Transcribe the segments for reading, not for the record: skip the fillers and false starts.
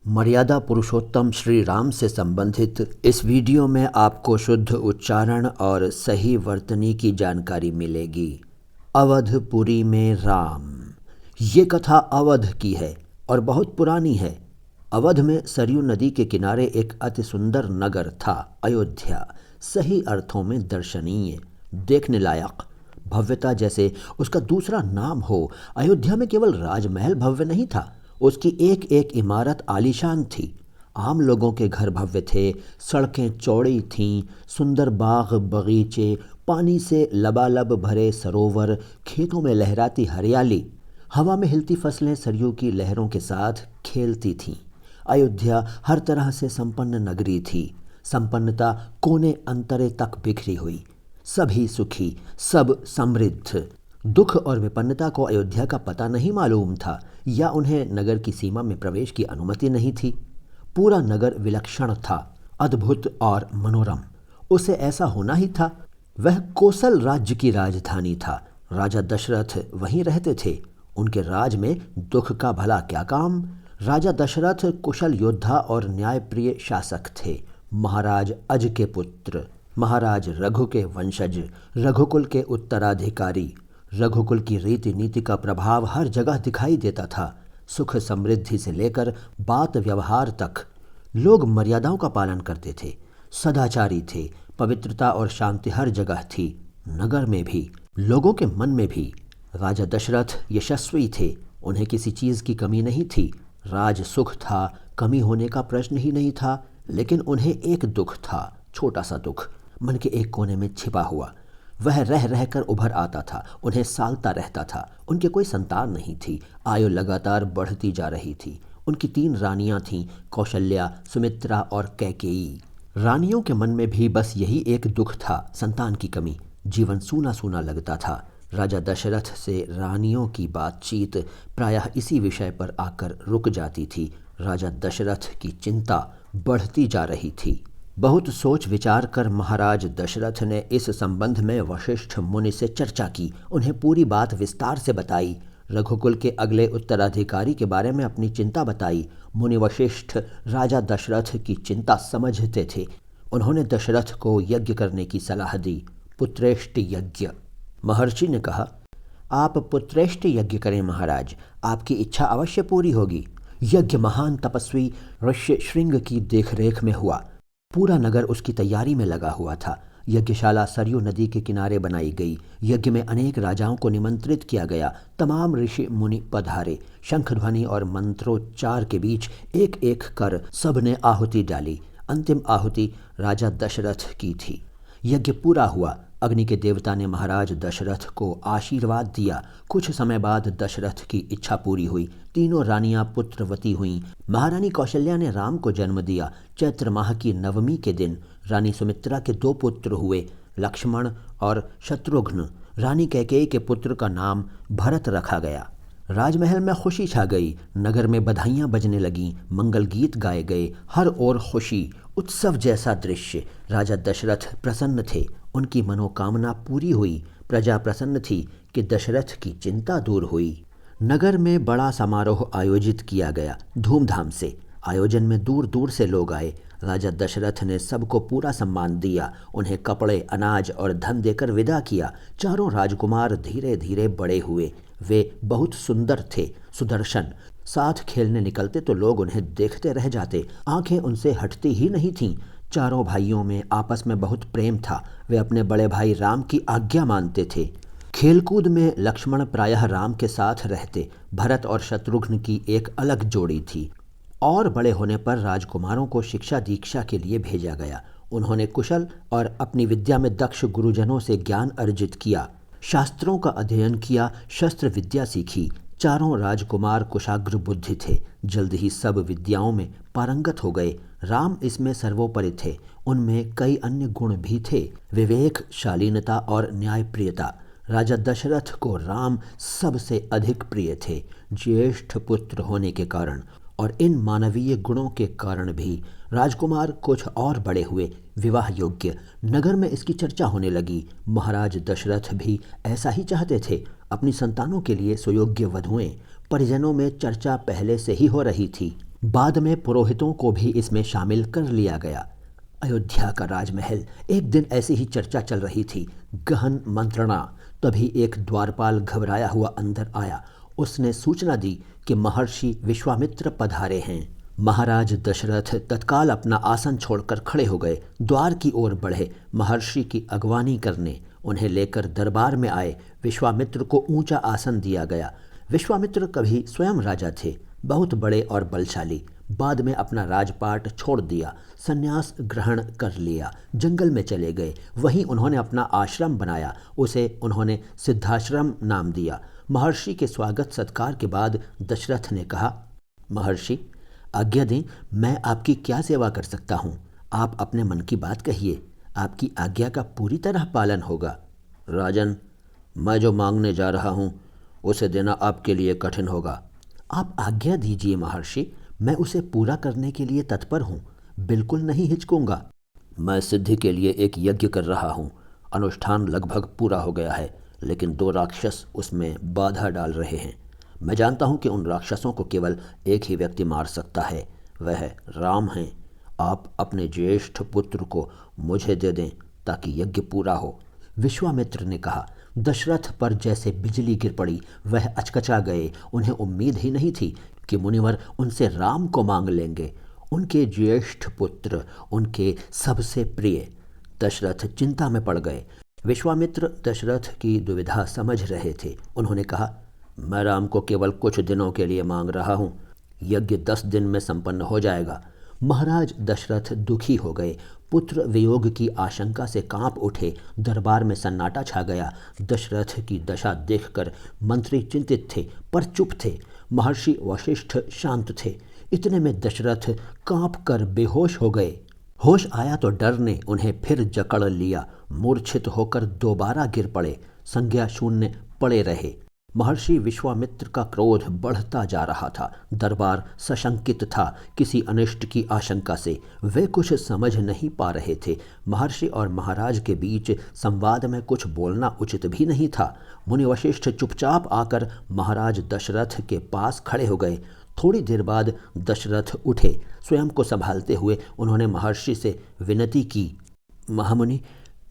मर्यादा पुरुषोत्तम श्री राम से संबंधित इस वीडियो में आपको शुद्ध उच्चारण और सही वर्तनी की जानकारी मिलेगी। अवधपुरी में राम। ये कथा अवध की है और बहुत पुरानी है। अवध में सरयू नदी के किनारे एक अति सुंदर नगर था, अयोध्या। सही अर्थों में दर्शनीय, देखने लायक, भव्यता जैसे उसका दूसरा नाम हो। अयोध्या में केवल राजमहल भव्य नहीं था, उसकी एक एक इमारत आलीशान थी। आम लोगों के घर भव्य थे, सड़कें चौड़ी थीं, सुंदर बाग बगीचे, पानी से लबालब भरे सरोवर, खेतों में लहराती हरियाली, हवा में हिलती फसलें सरयू की लहरों के साथ खेलती थीं। अयोध्या हर तरह से संपन्न नगरी थी। संपन्नता कोने अंतरे तक बिखरी हुई, सभी सुखी, सब समृद्ध। दुख और विपन्नता को अयोध्या का पता नहीं मालूम था, या उन्हें नगर की सीमा में प्रवेश की अनुमति नहीं थी। पूरा नगर विलक्षण था, अद्भुत और मनोरम। उसे ऐसा होना ही था। वह कोसल राज्य की राजधानी था। राजा दशरथ वहीं रहते थे। उनके राज में दुख का भला क्या काम। राजा दशरथ कुशल योद्धा और न्यायप्रिय शासक थे। महाराज अज के पुत्र, महाराज रघु के वंशज, रघुकुल के उत्तराधिकारी। रघुकुल की रीति नीति का प्रभाव हर जगह दिखाई देता था। सुख समृद्धि से लेकर बात व्यवहार तक लोग मर्यादाओं का पालन करते थे, सदाचारी थे। पवित्रता और शांति हर जगह थी, नगर में भी, लोगों के मन में भी। राजा दशरथ यशस्वी थे, उन्हें किसी चीज़ की कमी नहीं थी। राज सुख था, कमी होने का प्रश्न ही नहीं था। लेकिन उन्हें एक दुख था, छोटा सा दुख, मन के एक कोने में छिपा हुआ। वह रह रहकर उभर आता था, उन्हें सालता रहता था। उनके कोई संतान नहीं थी। आयु लगातार बढ़ती जा रही थी। उनकी 3 रानियां थीं, कौशल्या, सुमित्रा और कैकेयी। रानियों के मन में भी बस यही एक दुख था, संतान की कमी। जीवन सूना सूना लगता था। राजा दशरथ से रानियों की बातचीत प्रायः इसी विषय पर आकर रुक जाती थी। राजा दशरथ की चिंता बढ़ती जा रही थी। बहुत सोच विचार कर महाराज दशरथ ने इस संबंध में वशिष्ठ मुनि से चर्चा की। उन्हें पूरी बात विस्तार से बताई। रघुकुल के अगले उत्तराधिकारी के बारे में अपनी चिंता बताई। मुनि वशिष्ठ राजा दशरथ की चिंता समझते थे। उन्होंने दशरथ को यज्ञ करने की सलाह दी, पुत्रेष्टि यज्ञ। महर्षि ने कहा, आप पुत्रेष्टि यज्ञ करें महाराज, आपकी इच्छा अवश्य पूरी होगी। यज्ञ महान तपस्वी ऋष्य श्रृंग की देखरेख में हुआ। पूरा नगर उसकी तैयारी में लगा हुआ था। यज्ञशाला सरयू नदी के किनारे बनाई गई। यज्ञ में अनेक राजाओं को निमंत्रित किया गया। तमाम ऋषि मुनि पधारे। शंखध्वनि और मंत्रोच्चार के बीच एक एक कर सबने आहुति डाली। अंतिम आहुति राजा दशरथ की थी। यज्ञ पूरा हुआ। अग्नि के देवता ने महाराज दशरथ को आशीर्वाद दिया। कुछ समय बाद दशरथ की इच्छा पूरी हुई। तीनों रानियां पुत्रवती हुईं। महारानी कौशल्या ने राम को जन्म दिया। चैत्र माह की नवमी के दिन रानी सुमित्रा के 2 पुत्र हुए, लक्ष्मण और शत्रुघ्न। रानी कैकेयी के पुत्र का नाम भरत रखा गया। राजमहल में खुशी छा गई। नगर में बधाइयाँ बजने लगीं, मंगल गीत गाए गए। हर ओर खुशी, उत्सव जैसा दृश्य। राजा दशरथ प्रसन्न थे, उनकी मनोकामना पूरी हुई। प्रजा प्रसन्न थी कि दशरथ की चिंता दूर हुई। नगर में बड़ा समारोह आयोजित किया गया, धूमधाम से। आयोजन में दूर दूर से लोग आए। राजा दशरथ ने सबको पूरा सम्मान दिया। उन्हें कपड़े, अनाज और धन देकर विदा किया। चारों राजकुमार धीरे धीरे बड़े हुए। वे बहुत सुंदर थे, सुदर्शन। साथ खेलने निकलते तो लोग उन्हें देखते रह जाते, आंखें उनसे हटती ही नहीं थीं। चारों भाइयों में आपस में बहुत प्रेम था। वे अपने बड़े भाई राम की आज्ञा मानते थे। खेलकूद में लक्ष्मण प्रायः राम के साथ रहते। भरत और शत्रुघ्न की एक अलग जोड़ी थी। और बड़े होने पर राजकुमारों को शिक्षा दीक्षा के लिए भेजा गया। उन्होंने कुशल और अपनी विद्या में दक्ष गुरुजनों से ज्ञान अर्जित किया, शास्त्रों का अध्ययन किया, शस्त्र विद्या सीखी। चारों राजकुमार कुशाग्र बुद्धि थे। जल्द ही सब विद्याओं में पारंगत हो गए। राम इसमें सर्वोपरि थे। उनमें कई अन्य गुण भी थे, विवेक, शालीनता और न्यायप्रियता। राजा दशरथ को राम सबसे अधिक प्रिय थे, ज्येष्ठ पुत्र होने के कारण। और इन मानवीय गुणों के कारण भी राजकुमार कुछ और बड़े हुए, विवाह योग्य। नगर में इसकी चर्चा होने लगी। महाराज दशरथ भी ऐसा ही चाहते थे। अपनी संतानों के लिए सुयोग्य वधुएं। परिजनों में चर्चा पहले से ही हो रही थी। बाद में पुरोहितों को भी इसमें शामिल कर लिया गया। अयोध्या का राजमहल। एक दिन ऐसी ही चर्चा चल रही थी, गहन मंत्रणा। तभी एक द्वारपाल घबराया हुआ अंदर आया। उसने सूचना दी कि महर्षि विश्वामित्र पधारे हैं। महाराज दशरथ तत्काल अपना आसन छोड़कर खड़े हो गए, द्वार की ओर बढ़े, महर्षि की अगवानी करने। उन्हें लेकर दरबार में आए। विश्वामित्र को ऊंचा आसन दिया गया। विश्वामित्र कभी स्वयं राजा थे, बहुत बड़े और बलशाली। बाद में अपना राजपाट छोड़ दिया, संन्यास ग्रहण कर लिया, जंगल में चले गए। वहीं उन्होंने अपना आश्रम बनाया, उसे उन्होंने सिद्धाश्रम नाम दिया। महर्षि के स्वागत सत्कार के बाद दशरथ ने कहा, महर्षि आज्ञा दें, मैं आपकी क्या सेवा कर सकता हूँ? आप अपने मन की बात कहिए, आपकी आज्ञा का पूरी तरह पालन होगा। राजन, मैं जो मांगने जा रहा हूँ उसे देना आपके लिए कठिन होगा। आप आज्ञा दीजिए महर्षि, मैं उसे पूरा करने के लिए तत्पर हूँ, बिल्कुल नहीं हिचकूंगा। मैं सिद्धि के लिए एक यज्ञ कर रहा हूँ। अनुष्ठान लगभग पूरा हो गया है, लेकिन 2 राक्षस उसमें बाधा डाल रहे हैं। मैं जानता हूँ कि उन राक्षसों को केवल एक ही व्यक्ति मार सकता है, वह राम हैं। आप अपने ज्येष्ठ पुत्र को मुझे दे दें ताकि यज्ञ पूरा हो। विश्वामित्र ने कहा। दशरथ पर जैसे बिजली गिर पड़ी, वह अचकचा गए। उन्हें उम्मीद ही नहीं थी कि मुनिवर उनसे राम को मांग लेंगे, उनके ज्येष्ठ पुत्र, उनके सबसे प्रिय। दशरथ चिंता में पड़ गए। विश्वामित्र दशरथ की दुविधा समझ रहे थे। उन्होंने कहा, मैं राम को केवल कुछ दिनों के लिए मांग रहा हूँ, यज्ञ 10 दिन में संपन्न हो जाएगा। महाराज दशरथ दुखी हो गए, पुत्र वियोग की आशंका से कांप उठे। दरबार में सन्नाटा छा गया। दशरथ की दशा देखकर मंत्री चिंतित थे, पर चुप थे। महर्षि वशिष्ठ शांत थे। इतने में दशरथ कांप कर बेहोश हो गए। होश आया तो डर ने उन्हें फिर जकड़ लिया। मूर्छित होकर दोबारा गिर पड़े, संज्ञा शून्य पड़े रहे। महर्षि विश्वामित्र का क्रोध बढ़ता जा रहा था। दरबार सशंकित था किसी अनिष्ट की आशंका से। वे कुछ समझ नहीं पा रहे थे। महर्षि और महाराज के बीच संवाद में कुछ बोलना उचित भी नहीं था। मुनि वशिष्ठ चुपचाप आकर महाराज दशरथ के पास खड़े हो गए। थोड़ी देर बाद दशरथ उठे। स्वयं को संभालते हुए उन्होंने महर्षि से विनती की, महामुनि,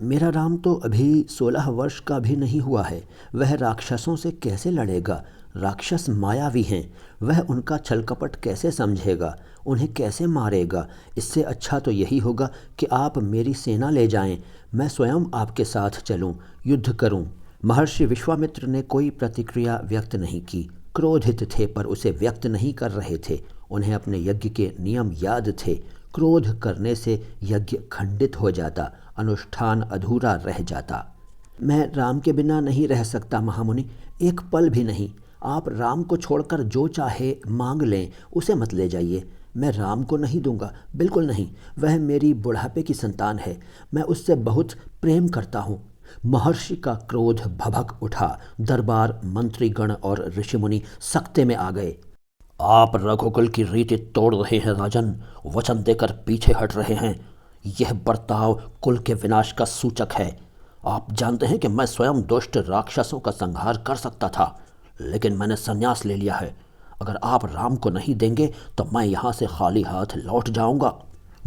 मेरा राम तो अभी 16 वर्ष का भी नहीं हुआ है। वह राक्षसों से कैसे लड़ेगा? राक्षस मायावी हैं, वह उनका छलकपट कैसे समझेगा, उन्हें कैसे मारेगा? इससे अच्छा तो यही होगा कि आप मेरी सेना ले जाएं, मैं स्वयं आपके साथ चलूं, युद्ध करूं। महर्षि विश्वामित्र ने कोई प्रतिक्रिया व्यक्त नहीं की। क्रोधित थे पर उसे व्यक्त नहीं कर रहे थे। उन्हें अपने यज्ञ के नियम याद थे। क्रोध करने से यज्ञ खंडित हो जाता, अनुष्ठान अधूरा रह जाता। मैं राम के बिना नहीं रह सकता महामुनि, एक पल भी नहीं। आप राम को छोड़कर जो चाहे मांग लें, उसे मत ले जाइए। मैं राम को नहीं दूंगा, बिल्कुल नहीं। वह मेरी बुढ़ापे की संतान है, मैं उससे बहुत प्रेम करता हूँ। महर्षि का क्रोध भभक उठा। दरबार, मंत्रीगण और ऋषिमुनि सख्ते में आ गए। आप रघुकुल की रीति तोड़ रहे हैं राजन, वचन देकर पीछे हट रहे हैं। यह बर्ताव कुल के विनाश का सूचक है। आप जानते हैं कि मैं स्वयं दुष्ट राक्षसों का संहार कर सकता था, लेकिन मैंने संन्यास ले लिया है। अगर आप राम को नहीं देंगे तो मैं यहाँ से खाली हाथ लौट जाऊंगा।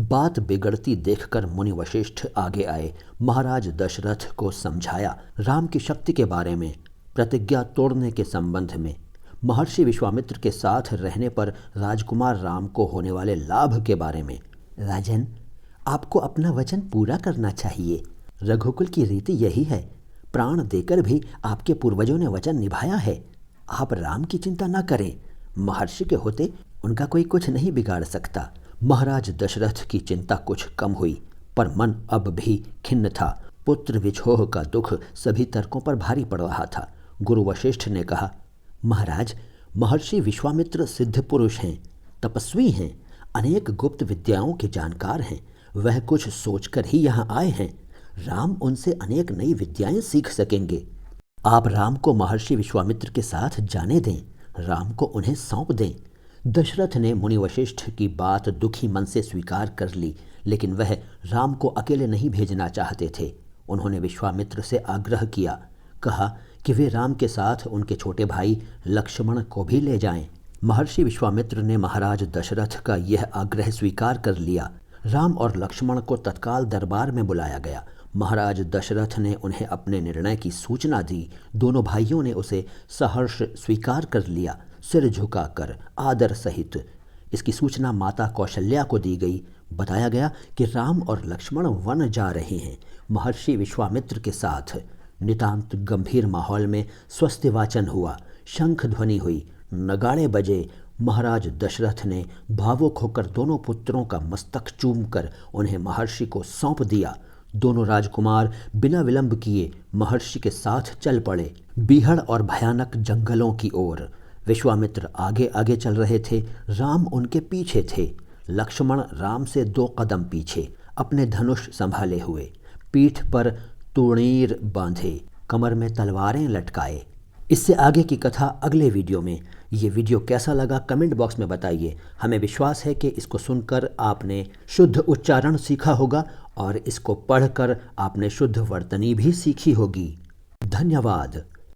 बात बिगड़ती देखकर मुनि वशिष्ठ आगे आए। महाराज दशरथ को समझाया, राम की शक्ति के बारे में, प्रतिज्ञा तोड़ने के संबंध में, महर्षि विश्वामित्र के साथ रहने पर राजकुमार राम को होने वाले लाभ के बारे में। राजन, आपको अपना वचन पूरा करना चाहिए। रघुकुल की रीति यही है। प्राण देकर भी आपके पूर्वजों ने वचन निभाया है। आप राम की चिंता न करें। महर्षि के होते उनका कोई कुछ नहीं बिगाड़ सकता। महाराज दशरथ की चिंता कुछ कम हुई, पर मन अब भी खिन्न था। पुत्र विछोह का दुख सभी तर्कों पर भारी पड़ रहा था। गुरु वशिष्ठ ने कहा, महाराज, महर्षि विश्वामित्र सिद्ध पुरुष हैं, तपस्वी हैं, अनेक गुप्त विद्याओं के जानकार हैं। वह कुछ सोचकर ही यहाँ आए हैं। राम उनसे अनेक नई विद्याएं सीख सकेंगे। आप राम को महर्षि विश्वामित्र के साथ जाने दें, राम को उन्हें सौंप दें। दशरथ ने मुनि वशिष्ठ की बात दुखी मन से स्वीकार कर ली, लेकिन वह राम को अकेले नहीं भेजना चाहते थे। उन्होंने विश्वामित्र से आग्रह किया, कहा कि वे राम के साथ उनके छोटे भाई लक्ष्मण को भी ले जाएं। महर्षि विश्वामित्र ने महाराज दशरथ का यह आग्रह स्वीकार कर लिया। राम और लक्ष्मण को तत्काल दरबार में बुलाया गया। महाराज दशरथ ने उन्हें अपने निर्णय की सूचना दी। दोनों भाइयों ने उसे सहर्ष स्वीकार कर लिया, सिर झुकाकर आदर सहित। इसकी सूचना माता कौशल्या को दी गई। बताया गया कि राम और लक्ष्मण वन जा रहे हैं। महर्षि विश्वामित्र के साथ नितांत गंभीर माहौल में स्वस्ति वाचन हुआ, शंख ध्वनि हुई, नगाड़े बजे। महाराज दशरथ ने भावुक होकर दोनों पुत्रों का मस्तक चूमकर उन्हें महर्षि को सौंप दिया। दोनों राजकुमार बिना विलंब किए महर्षि के साथ चल पड़े, बीहड़ और भयानक जंगलों की ओर। विश्वामित्र आगे आगे चल रहे थे, राम उनके पीछे थे। लक्ष्मण राम से 2 कदम पीछे, अपने धनुष संभाले हुए, पीठ पर तूणीर बांधे, कमर में तलवारें लटकाए। इससे आगे की कथा अगले वीडियो में। ये वीडियो कैसा लगा कमेंट बॉक्स में बताइए। हमें विश्वास है कि इसको सुनकर आपने शुद्ध उच्चारण सीखा होगा और इसको पढ़कर आपने शुद्ध वर्तनी भी सीखी होगी। धन्यवाद।